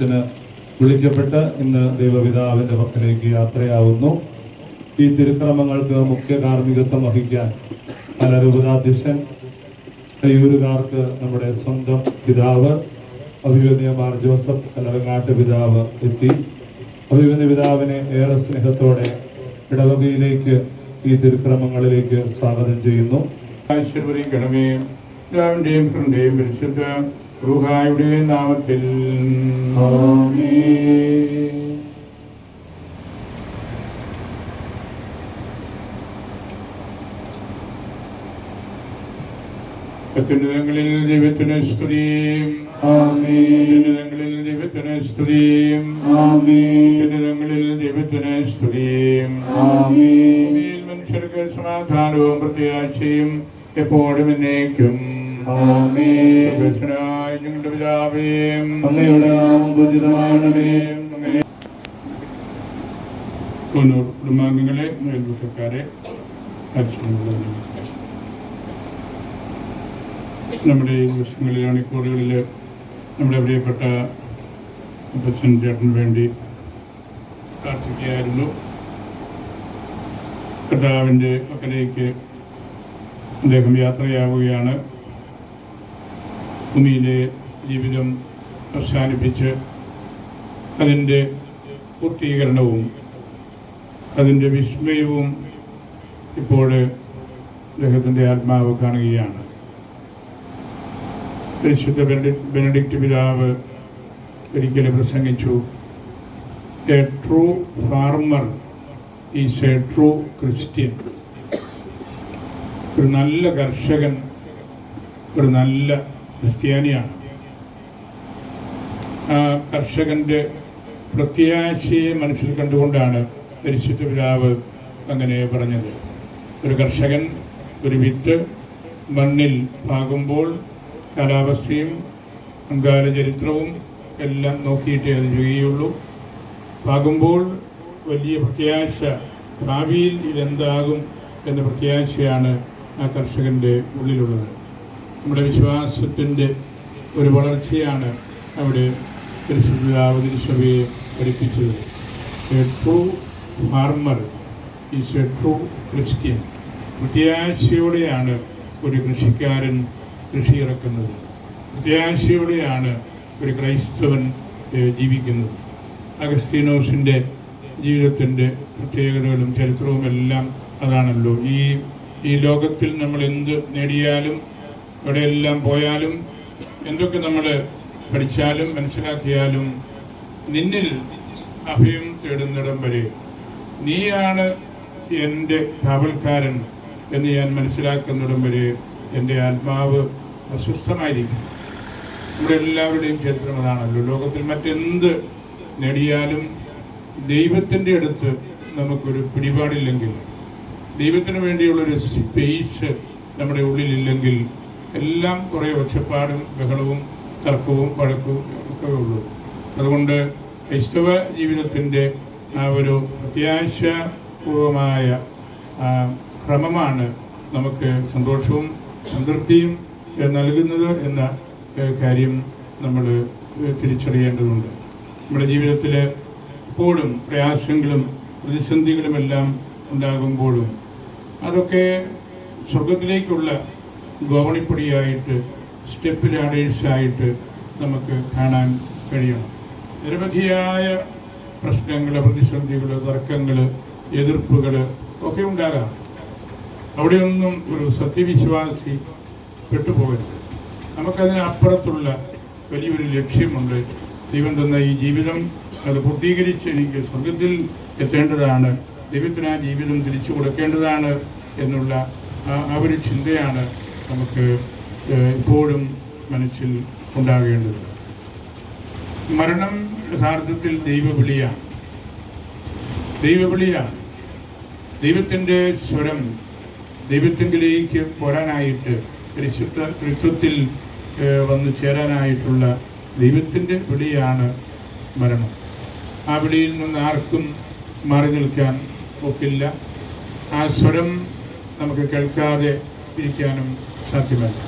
ദർശനത്തിന് വിളിക്കപ്പെട്ട് ഇന്ന് ദൈവപിതാവിൻ്റെ പക്കലേക്ക് യാത്രയാവുന്നു. ഈ തിരുക്രമങ്ങൾക്ക് മുഖ്യ കാർമ്മികത്വം വഹിക്കാൻ പലരൂപതാധ്യക്ഷൻ കയ്യൂരുകാർക്ക് നമ്മുടെ സ്വന്തം പിതാവ് അഭിവന്യ മാർ ജോസഫ് കലറങ്ങാട്ട് പിതാവ് എത്തി. അഭിവന്യ പിതാവിനെ ഏറെ സ്നേഹത്തോടെ ഇടവകയിലേക്ക് ഈ തിരുക്രമങ്ങളിലേക്ക് സ്വാഗതം ചെയ്യുന്നു. ആശീർവദിക്കണമേ. പിതാവിന്റെയും പുത്രന്റെയും പരിശുദ്ധ റൂഹായുടെ നാമത്തിൽ അത്യുന്നതങ്ങളിൽ ദൈവത്തിന് സ്തുതിയും അത്യുന്നതങ്ങളിൽ ദൈവത്തിന് സ്തുതിയും അത്യുന്നതങ്ങളിൽ ദൈവത്തിന് സ്തുതിയും. മനുഷ്യർക്ക് സമാധാനവും പ്രത്യാശയും എപ്പോഴും എന്നേക്കും. ഞങ്ങളുടെ പിതാവേയും അങ്ങയുടെ നാമം പൂജിതമാകണമേ. കുടുംബാംഗങ്ങളെ, മേൽവിഷക്കാരെ, നമ്മുടെ ഈ ദിവസങ്ങളിൽ മണിക്കൂറുകളിൽ നമ്മുടെ പ്രിയപ്പെട്ട അപ്പച്ചൻ ചേട്ടന് വേണ്ടി പ്രാർത്ഥിക്കുകയായിരുന്നു. കർത്താവിൻ്റെ പക്കലേക്ക് അദ്ദേഹം യാത്രയാവുകയാണ്. ഭൂമിയിലെ ജീവിതം അവസാനിപ്പിച്ച് അതിൻ്റെ പൂർത്തീകരണവും അതിൻ്റെ വിസ്മയവും ഇപ്പോൾ അദ്ദേഹത്തിൻ്റെ ആത്മാവ് കാണുകയാണ്. പരിശുദ്ധ ബെനഡിക്റ്റ് പിതാവ് ഒരിക്കലും പ്രസംഗിച്ചു, A true farmer is a true Christian. ഒരു നല്ല കർഷകൻ ഒരു നല്ല ക്രിസ്ത്യാനിയാണ്. ആ കർഷകൻ്റെ പ്രത്യാശയെ മനസ്സിൽ കണ്ടുകൊണ്ടാണ് പരിശുദ്ധ പിതാവ് അങ്ങനെ പറഞ്ഞത്. ഒരു കർഷകൻ ഒരു വിത്ത് മണ്ണിൽ പാകുമ്പോൾ കാലാവസ്ഥയും മുൻകാല ചരിത്രവും എല്ലാം നോക്കിയിട്ടേ അത് ചെയ്യുകയുള്ളൂ. പാകുമ്പോൾ വലിയ പ്രത്യാശ, ഭാവിയിൽ ഇതെന്താകും എന്ന പ്രത്യാശയാണ് ആ കർഷകൻ്റെ ഉള്ളിലുള്ളത്. നമ്മുടെ വിശ്വാസത്തിൻ്റെ ഒരു വളർച്ചയാണ് അവിടെ പരിശുദ്ധ തിരുസഭയെ പഠിപ്പിച്ചത്. A true farmer is a true Christian. പ്രത്യാശയോടെയാണ് ഒരു കൃഷിക്കാരൻ കൃഷി ഇറക്കുന്നത്. പ്രത്യാശയോടെയാണ് ഒരു ക്രൈസ്തവൻ ജീവിക്കുന്നത്. അഗസ്തീനോസിൻ്റെ ജീവിതത്തിൻ്റെ പ്രത്യേകതകളും ചരിത്രവും എല്ലാം അതാണല്ലോ. ഈ ലോകത്തിൽ നമ്മൾ എന്ത് നേടിയാലും എവിടെയെല്ലാം പോയാലും എന്തൊക്കെ നമ്മൾ പഠിച്ചാലും മനസ്സിലാക്കിയാലും നിന്നിൽ അഭയം തേടുന്നിടം വരെ നീയാണ് എൻ്റെ കാവൽക്കാരൻ എന്ന് ഞാൻ മനസ്സിലാക്കുന്നിടം വരെ എൻ്റെ ആത്മാവ് അസ്വസ്ഥമായിരിക്കും. നമ്മുടെ എല്ലാവരുടെയും ചരിത്രം അതാണല്ലോ. ലോകത്തിൽ മറ്റെന്ത് നേടിയാലും ദൈവത്തിൻ്റെ അടുത്ത് നമുക്കൊരു പിടിപാടില്ലെങ്കിൽ, ദൈവത്തിന് വേണ്ടിയുള്ളൊരു സ്പേസ് നമ്മുടെ ഉള്ളിലില്ലെങ്കിൽ എല്ലാം കുറേ ഒച്ചപ്പാടും ബഹളവും തർക്കവും വഴക്കവും ഒക്കെ ഉള്ളൂ. അതുകൊണ്ട് ക്രൈസ്തവ ജീവിതത്തിൻ്റെ ആ ഒരു പ്രത്യാശപൂർവമായ ക്രമമാണ് നമുക്ക് സന്തോഷവും സംതൃപ്തിയും നൽകുന്നത് എന്ന കാര്യം നമ്മൾ തിരിച്ചറിയേണ്ടതുണ്ട്. നമ്മുടെ ജീവിതത്തിൽ എപ്പോഴും പ്രയാസങ്ങളും പ്രതിസന്ധികളുമെല്ലാം ഉണ്ടാകുമ്പോഴും അതൊക്കെ സ്വർഗത്തിലേക്കുള്ള ഗോവണിപ്പൊടിയായിട്ട്, സ്റ്റെപ്പ് ലാഡേഴ്സായിട്ട് നമുക്ക് കാണാൻ കഴിയണം. നിരവധിയായ പ്രശ്നങ്ങൾ, പ്രതിസന്ധികൾ, തർക്കങ്ങൾ, എതിർപ്പുകൾ ഒക്കെ ഉണ്ടാകാം. അവിടെയൊന്നും ഒരു സത്യവിശ്വാസി പെട്ടുപോകരുത്. നമുക്കതിനപ്പുറത്തുള്ള വലിയൊരു ലക്ഷ്യമുണ്ട്. ദൈവം തന്ന ഈ ജീവിതം അത് പൂർത്തീകരിച്ച് എനിക്ക് സ്വർഗത്തിൽ എത്തേണ്ടതാണ്, ദൈവത്തിന് ആ ജീവിതം തിരിച്ചു കൊടുക്കേണ്ടതാണ് എന്നുള്ള ആ ഒരു ചിന്തയാണ് നമുക്ക് എപ്പോഴും മനസ്സിൽ ഉണ്ടാകേണ്ടത്. മരണം യഥാർത്ഥത്തിൽ ദൈവവിളിയാണ്. ദൈവത്തിൻ്റെ സ്വരം ദൈവത്തിങ്കിലേക്ക് പോരാനായിട്ട്, പരിശുദ്ധ ത്രിത്വത്തിൽ വന്നു ചേരാനായിട്ടുള്ള ദൈവത്തിൻ്റെ വിളിയാണ് മരണം. ആ വിളിയിൽ നിന്ന് ആർക്കും മാറി നിൽക്കാൻ ഒക്കില്ല. ആ സ്വരം നമുക്ക് കേൾക്കാതെ ഇരിക്കാനും സാധ്യമല്ല.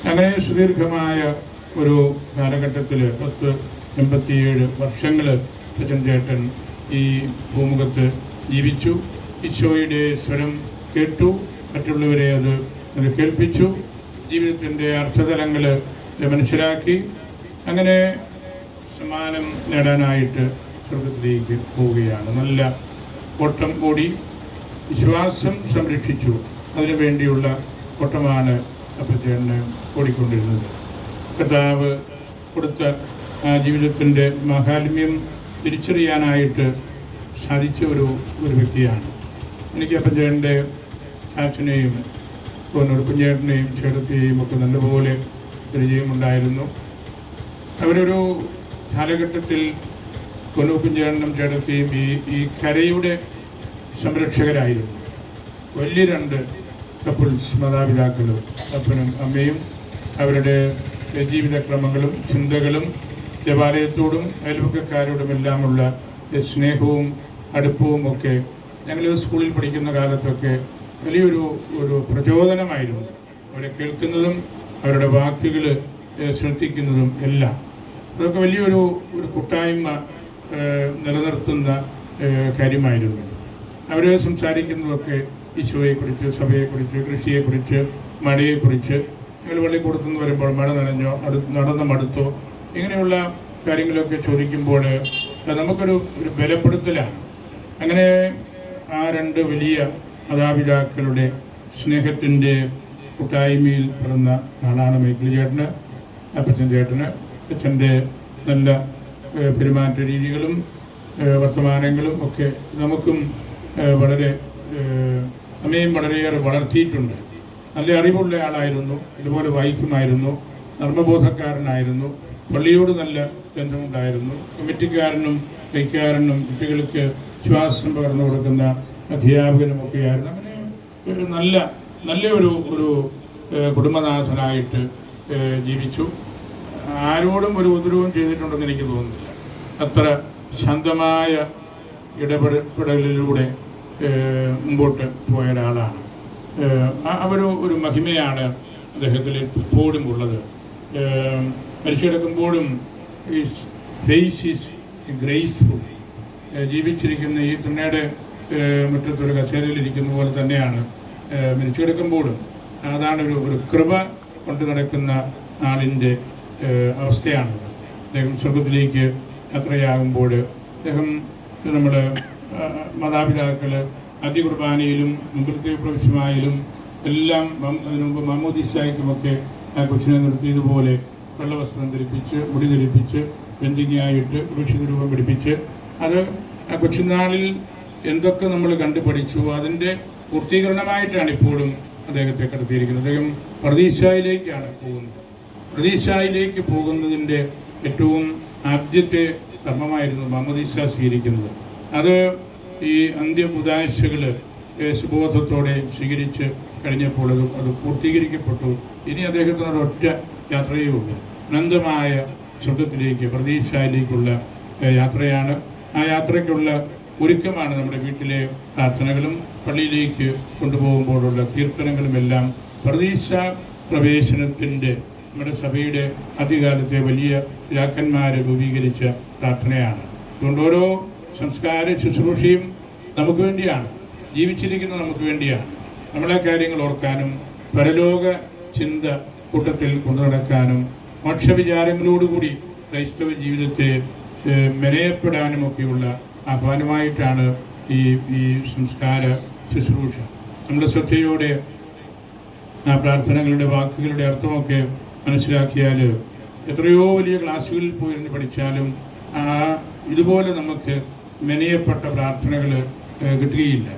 അങ്ങനെ സുദീർഘമായ ഒരു കാലഘട്ടത്തിൽ 87 വർഷങ്ങൾ അപ്പച്ചൻ ചേട്ടൻ ഈ ഭൂമുഖത്ത് ജീവിച്ചു. ഈശോയുടെ സ്വരം കേട്ടു, മറ്റുള്ളവരെ അത് കേൾപ്പിച്ചു, ജീവിതത്തിൻ്റെ അർത്ഥതലങ്ങൾ മനസ്സിലാക്കി, അങ്ങനെ സമ്മാനം നേടാനായിട്ട് സ്വർഗത്തിലേക്ക് പോവുകയാണ്. നല്ല ഓട്ടം ഓടി, വിശ്വാസം സംരക്ഷിച്ചു. അതിനു വേണ്ടിയുള്ള ഓട്ടമാണ് അപ്പച്ചന് ഓടിക്കൊണ്ടിരുന്നത്. കർത്താവ് കൊടുത്ത ജീവിതത്തിൻ്റെ മാഹാത്മ്യം തിരിച്ചറിയാനായിട്ട് സാധിച്ച ഒരു വ്യക്തിയാണ്. എനിക്ക് അപ്പച്ചൻ്റെ അച്ഛനെയും കുഞ്ഞേട്ടനെയും ചേട്ടത്തെയും ഒക്കെ നല്ലപോലെ പരിചയമുണ്ടായിരുന്നു. അവരൊരു കാലഘട്ടത്തിൽ കുഞ്ഞേട്ടനും ചേട്ടത്തെയും ഈ കരയുടെ സംരക്ഷകരായിരുന്നു. വലിയ 2 കപ്പിൾസ് മാതാപിതാക്കളും അപ്പനും അമ്മയും അവരുടെ ജീവിതക്രമങ്ങളും ചിന്തകളും ദേവാലയത്തോടും അയൽവക്കക്കാരോടുമെല്ലാമുള്ള സ്നേഹവും അടുപ്പവും ഒക്കെ ഞങ്ങൾ സ്കൂളിൽ പഠിക്കുന്ന കാലത്തൊക്കെ വലിയൊരു പ്രചോദനമായിരുന്നു. അവരെ കേൾക്കുന്നതും അവരുടെ വാക്കുകൾ ശ്രദ്ധിക്കുന്നതും എല്ലാം അതൊക്കെ വലിയൊരു കൂട്ടായ്മ നിലനിർത്തുന്ന കാര്യമായിരുന്നു. അവർ സംസാരിക്കുന്നതൊക്കെ ഈശോയെക്കുറിച്ച്, സഭയെക്കുറിച്ച്, കൃഷിയെക്കുറിച്ച്, മഴയെക്കുറിച്ച്, ഞങ്ങൾ പള്ളിക്കൂടത്തുനിന്ന് വരുമ്പോൾ മഴ നനഞ്ഞോ, നടന്ന മടുത്തോ, ഇങ്ങനെയുള്ള കാര്യങ്ങളൊക്കെ ചോദിക്കുമ്പോൾ നമുക്കൊരു ബലപ്പെടുത്തലാണ്. അങ്ങനെ ആ 2 വലിയ മാതാപിതാക്കളുടെ സ്നേഹത്തിൻ്റെ കൂട്ടായ്മയിൽ പിറന്ന ആളാണ് മൈക്കിൾ ചേട്ടന്. അപ്പച്ചൻ ചേട്ടന് അച്ഛൻ്റെ നല്ല പെരുമാറ്റ രീതികളും വർത്തമാനങ്ങളും ഒക്കെ നമുക്കും വളരെ നമ്മയും വളരെയേറെ വളർത്തിയിട്ടുണ്ട്. നല്ല അറിവുള്ള ആളായിരുന്നു, ഇതുപോലെ വായിക്കുമായിരുന്നു, നർമ്മബോധക്കാരനായിരുന്നു, പള്ളിയോട് നല്ല ബന്ധമുണ്ടായിരുന്നു, കമ്മിറ്റിക്കാരനും വൈക്കാരനും കുട്ടികൾക്ക് ശ്വാസം പകർന്നു കൊടുക്കുന്ന അധ്യാപകനുമൊക്കെയായിരുന്നു. അങ്ങനെ ഒരു നല്ല ഒരു കുടുംബനാഥനായിട്ട് ജീവിച്ചു. ആരോടും ഒരു ഉപദ്രവവും ചെയ്തിട്ടുണ്ടെന്ന് എനിക്ക് തോന്നുന്നില്ല. അത്ര ശാന്തമായ ഇടപെടലിലൂടെ മുമ്പോട്ട് പോയ ഒരാളാണ്. ഒരു മഹിമയാണ് അദ്ദേഹത്തിൽ എപ്പോഴും ഉള്ളത്. മരിച്ചെടുക്കുമ്പോഴും ഫേസ് ഈസ് ഗ്രേസ്ഫുൾ. ജീവിച്ചിരിക്കുന്ന ഈ തുന്നയുടെ മുറ്റത്തൊരു കസേരയിലിരിക്കുന്ന പോലെ തന്നെയാണ് മരിച്ചെടുക്കുമ്പോഴും. അതാണ് ഒരു കൃപ കൊണ്ട് നടക്കുന്ന ആളിൻ്റെ അവസ്ഥയാണ്. അദ്ദേഹം സ്വർഗത്തിലേക്ക് യാത്രയാകുമ്പോൾ അദ്ദേഹം നമ്മൾ മാതാപിതാക്കൾ ആദ്യ കുർബാനയിലും മുമ്പിലത്തെ പ്രവശ്യമായാലും എല്ലാം അതിനു മുമ്പ് മാമോദീസായ്ക്കുമൊക്കെ ആ കൊച്ചിനെ നിർത്തിയതുപോലെ വെള്ളവസ്ത്രം ധരിപ്പിച്ച്, മുടി ധരിപ്പിച്ച്, ബന്ധിങ്ങായിട്ട് വൃക്ഷിത രൂപം പിടിപ്പിച്ച്, അത് ആ കൊച്ചുനാളിൽ എന്തൊക്കെ നമ്മൾ കണ്ടുപഠിച്ചു അതിൻ്റെ പൂർത്തീകരണമായിട്ടാണ് ഇപ്പോഴും അദ്ദേഹത്തെ കടത്തിയിരിക്കുന്നത്. അദ്ദേഹം പ്രതീക്ഷയിലേക്കാണ് പോകുന്നത്. പ്രതീക്ഷയിലേക്ക് പോകുന്നതിൻ്റെ ഏറ്റവും ആദ്യത്തെ കർമ്മമായിരുന്നു മാമോദീസ സ്വീകരിക്കുന്നത്. അത് ഈ അന്ത്യപുദാശകൾ സുബോധത്തോടെ സ്വീകരിച്ച് കഴിഞ്ഞപ്പോൾ അത് പൂർത്തീകരിക്കപ്പെട്ടു. ഇനി അദ്ദേഹത്തിന് ഒരൊറ്റ യാത്രയേ ഉള്ളൂ, അനന്തമായ സ്വർഗത്തിലേക്ക്, പ്രതീക്ഷയിലേക്കുള്ള യാത്രയാണ്. ആ യാത്രയ്ക്കുള്ള ഒരുക്കമാണ് നമ്മുടെ വീട്ടിലെ പ്രാർത്ഥനകളും പള്ളിയിലേക്ക് കൊണ്ടുപോകുമ്പോഴുള്ള കീർത്തനങ്ങളുമെല്ലാം. പ്രതീക്ഷ പ്രവേശനത്തിൻ്റെ നമ്മുടെ സഭയുടെ ആദ്യകാലത്തെ വലിയ പിതാക്കന്മാർ രൂപീകരിച്ച പ്രാർത്ഥനയാണ്. അതുകൊണ്ട് ഓരോ സംസ്കാര ശുശ്രൂഷയും നമുക്ക് വേണ്ടിയാണ്, ജീവിച്ചിരിക്കുന്നത് നമുക്ക് വേണ്ടിയാണ്. നമ്മളെ കാര്യങ്ങൾ ഓർക്കാനും പരലോക ചിന്ത കൂട്ടത്തിൽ കൊണ്ടു നടക്കാനും മോക്ഷവിചാരങ്ങളോടുകൂടി ക്രൈസ്തവ ജീവിതത്തെ മെനയപ്പെടാനുമൊക്കെയുള്ള ആഹ്വാനമായിട്ടാണ് ഈ സംസ്കാര ശുശ്രൂഷ. നമ്മുടെ ശ്രദ്ധയോടെ ആ പ്രാർത്ഥനകളുടെ വാക്കുകളുടെ അർത്ഥമൊക്കെ മനസ്സിലാക്കിയാൽ എത്രയോ വലിയ ക്ലാസ്സുകളിൽ പോയിരുന്ന് പഠിച്ചാലും ഇതുപോലെ നമുക്ക് മെനയപ്പെട്ട പ്രാർത്ഥനകൾ കിട്ടുകയില്ല.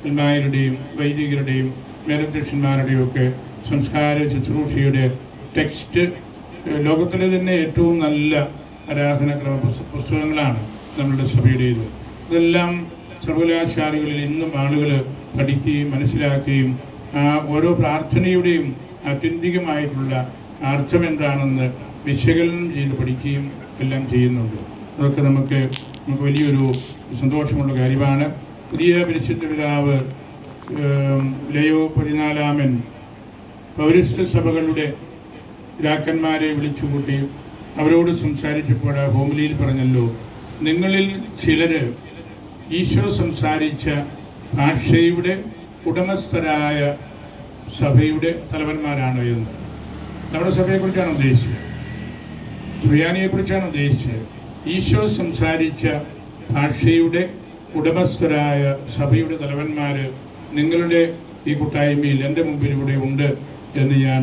ന്മാരുടെയും വൈദികരുടെയും മേലധ്യക്ഷന്മാരുടെയും ഒക്കെ സംസ്കാര ശുശ്രൂഷയുടെ ടെക്സ്റ്റ് ലോകത്തിലെ തന്നെ ഏറ്റവും നല്ല ആരാധനാക്രമ പുസ്തകങ്ങളാണ് നമ്മളുടെ സഭയുടേത്. ഇതെല്ലാം സർവകലാശാലകളിൽ ഇന്നും ആളുകൾ പഠിക്കുകയും മനസ്സിലാക്കുകയും ഓരോ പ്രാർത്ഥനയുടെയും ആത്യന്തികമായിട്ടുള്ള അർത്ഥം എന്താണെന്ന് വിശകലനം ചെയ്ത് പഠിക്കുകയും എല്ലാം ചെയ്യുന്നുണ്ട്. അതൊക്കെ നമുക്ക് വലിയൊരു സന്തോഷമുള്ള കാര്യമാണ്. പുതിയ പരിശുദ്ധ പിതാവ് ലയോ 14 പൗരസ്ത്യ സഭകളുടെ പിതാക്കന്മാരെ വിളിച്ചുകൂട്ടി അവരോട് സംസാരിച്ചപ്പോൾ ഹോമിലിയിൽ പറഞ്ഞല്ലോ, നിങ്ങളിൽ ചിലർ ഈശോ സംസാരിച്ച ഭാഷയുടെ ഉടമസ്ഥരായ സഭയുടെ തലവന്മാരാണ് എന്ന്. നമ്മുടെ സഭയെക്കുറിച്ചാണ് ഉദ്ദേശിച്ചത്, സുറിയാനിയെക്കുറിച്ചാണ് ഉദ്ദേശിച്ചത്. ഈശോ സംസാരിച്ച ഭാഷയുടെ ഉടമസ്ഥരായ സഭയുടെ തലവന്മാർ നിങ്ങളുടെ ഈ കൂട്ടായ്മയിൽ എൻ്റെ മുമ്പിൽ ഇവിടെ ഉണ്ട് എന്ന് ഞാൻ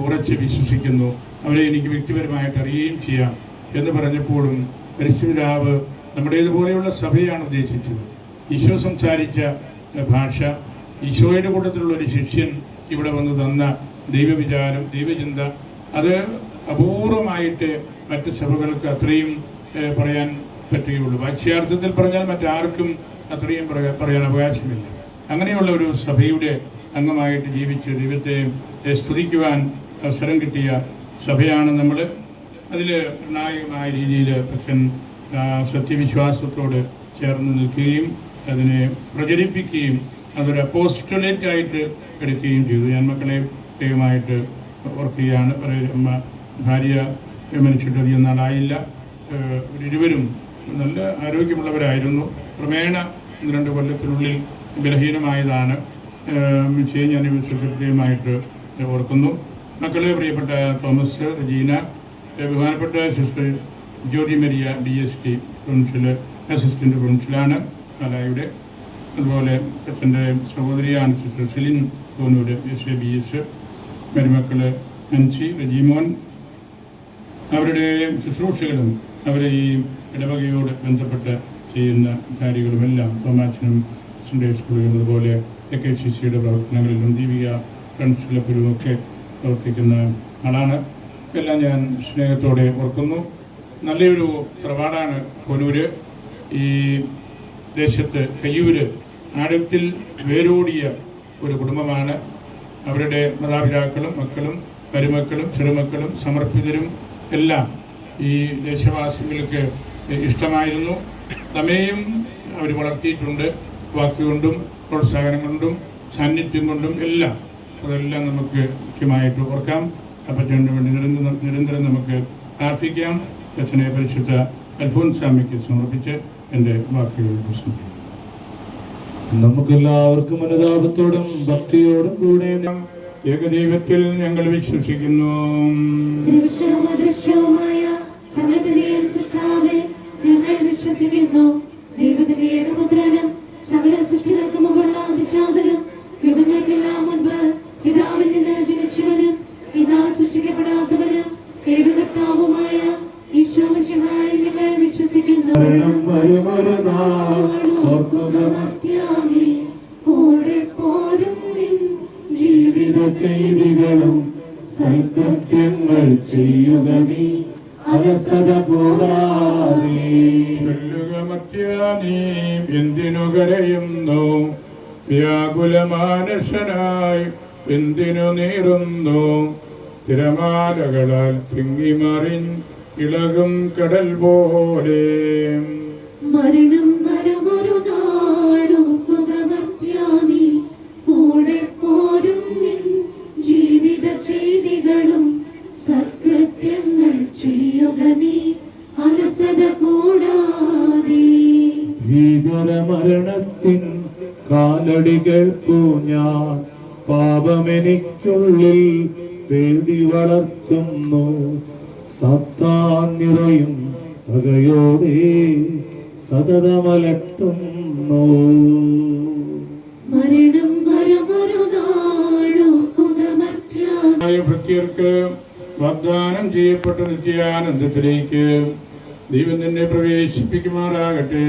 ഉറച്ച് വിശ്വസിക്കുന്നു. അവരെ എനിക്ക് വ്യക്തിപരമായിട്ട് അറിയുകയും ചെയ്യാം എന്ന് പറഞ്ഞപ്പോഴും പരിശുദ്ധാവ് നമ്മുടേതുപോലെയുള്ള സഭയാണ് ഉദ്ദേശിച്ചത്. ഈശോ സംസാരിച്ച ഭാഷ, ഈശോയുടെ കൂട്ടത്തിലുള്ള ഒരു ശിഷ്യൻ ഇവിടെ വന്ന് തന്ന ദൈവവിചാരം, ദൈവചിന്ത, അത് അപൂർവമായിട്ട് മറ്റ് സഭകൾക്ക് അത്രയും പറയാൻ പറ്റുകയുള്ളൂ. വാച്യാർത്ഥത്തിൽ പറഞ്ഞാൽ മറ്റാർക്കും അത്രയും പറയാൻ അവകാശമില്ല. അങ്ങനെയുള്ള ഒരു സഭയുടെ അംഗമായിട്ട് ജീവിച്ച് ദൈവത്തെ സ്തുതിക്കുവാൻ അവസരം കിട്ടിയ സഭയാണ് നമ്മൾ. അതിൽ നിർണായകമായ രീതിയിൽ അച്ഛൻ സത്യവിശ്വാസത്തോട് ചേർന്ന് നിൽക്കുകയും അതിനെ പ്രചരിപ്പിക്കുകയും അതൊരു അപ്പോസ്റ്റലേറ്റായിട്ട് എടുക്കുകയും ചെയ്തു. ഞാൻ മക്കളെ പ്രത്യേകമായിട്ട് ഓർക്കുകയാണ്. ഭാര്യ മരിച്ചിട്ടധികം നാളായില്ല. ഇരുവരും നല്ല ആരോഗ്യമുള്ളവരായിരുന്നു. ക്രമേണ 2 കൊല്ലത്തിനുള്ളിൽ ബലഹീനമായതാണ് ചെയ്യാൻ ഞാൻ കൃത്യമായിട്ട് ഓർക്കുന്നു. മക്കളെ പ്രിയപ്പെട്ട തോമസ്, റജീന, ബഹുമാനപ്പെട്ട sister Jyothi Maria DST provincial assistant പ്രൊവിൻഷ്യലാണ് പാലായുടെ. അതുപോലെ അച്ഛൻ്റെ സഹോദരിയാണ് സിസ്റ്റർ സെലിൻ തോന്നൂർ SABS. മരുമക്കൾ അൻസി, റജീമോൻ, അവരുടെ ശുശ്രൂഷകളും അവരെ ഈ ഇടവകയോട് ബന്ധപ്പെട്ട് ചെയ്യുന്ന കാര്യങ്ങളുമെല്ലാം തോമാച്ചനും സൺഡേ സ്കൂളുകളും അതുപോലെ AKCCയുടെ പ്രവർത്തനങ്ങളിലും ദീപിക ഫ്രണ്ട്സ് ക്ലബിലുമൊക്കെ പ്രവർത്തിക്കുന്ന ആളാണ്. എല്ലാം ഞാൻ സ്നേഹത്തോടെ ഓർക്കുന്നു. നല്ലൊരു തറവാടാണ് കൊനൂര്. ഈ ദേശത്ത് കയ്യൂര് ആഴത്തിൽ വേരോടിയ ഒരു കുടുംബമാണ്. അവരുടെ മാതാപിതാക്കളും മക്കളും മരുമക്കളും ചെറുമക്കളും സമർപ്പിതരും എല്ലാം ഈ ദേശവാസികൾക്ക് ഇഷ്ടമായിരുന്നു. നമ്മെയും അവർ വളർത്തിയിട്ടുണ്ട്, വാക്കുകൊണ്ടും പ്രോത്സാഹനം കൊണ്ടും സാന്നിധ്യം കൊണ്ടും എല്ലാം. അതെല്ലാം നമുക്ക് മുഖ്യമായിട്ട് ഓർക്കാം. അപ്പച്ചന് വേണ്ടി നിരന്തരം നമുക്ക് പ്രാർത്ഥിക്കാം. അച്ഛനെ പരിശുദ്ധ അൽഫോൻസാമ്മയ്ക്ക് സമർപ്പിച്ച് എൻ്റെ വാക്കുകൾ പ്രശ്നം. നമുക്കെല്ലാവർക്കും അനുതാപത്തോടും ഭക്തിയോടും കൂടെ ഏകദൈവത്തിൽ ഞങ്ങൾ വിശ്വസിക്കുന്നു. ദൈവത്തിന്റെ ഏകപുത്രനും സകല സൃഷ്ടികൾക്കും മുമ്പുള്ള അതിശാന്തനും യുഗങ്ങൾക്കെല്ലാം മുൻപ് പിതാവിൽ നിന്ന് ജനിച്ചവനും പിതാ സൃഷ്ടിക്കപ്പെടാത്തവനും ഏകകർത്താവുമായ ഈശോ മിശിഹായിൽ ഞങ്ങൾ വിശ്വസിക്കുന്നു. കൂടെ പോരും ജീവിത ചെയ്തികളും സൽകൃത്യങ്ങൾ ചെയ്യുക നീ അലസത കൂടാതെ. നീ എന്തിനു കരയുന്നു? വ്യാകുലമാനസനായി എന്തിനു നീറുന്നു? തിരമാലകളാൽ തിങ്ങിമറിൻ ഇളകും കടൽ പോലെ. മരണം വരമൊരു നാടുപുകമർത്യാനി കൂടെ പോരും ജീവിത ചെയ്തികളും സത്കൃത്യങ്ങൾ ചെയ്യുക നീ അലസത കൂടാതെ. ഭീകരമരണത്തിൻ കാലടികൾ ഞാൻ പാപമെനിക്കുള്ളിൽ പേടി വളർത്തുന്നു. സത്താൻ നിറയും പകയോടെ സതതമലട്ടുന്നു. മരണം വരമൊരു നാടുപുകമർത്യാനി ഭക്തർക്ക് വാഗ്ദാനം ചെയ്യപ്പെട്ട നിത്യാനന്ദത്തിലേക്ക് ദൈവം തന്നെ പ്രവേശിപ്പിക്കുമാറാകട്ടെ.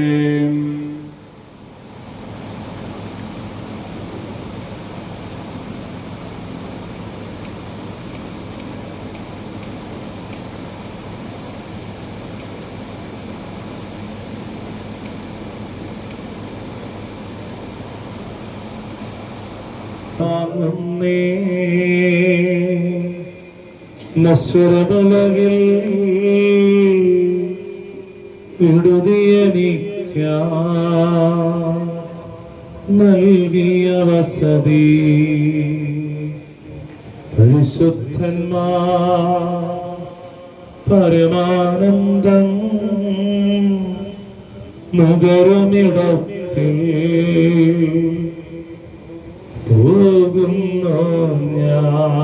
നശ്വരബലകിൽ നൽകിയ വസതി പരിശുദ്ധന്മാർ പരമാനന്ദം നുകരുമിടത്തിൽ പോകുന്നു ഞാൻ.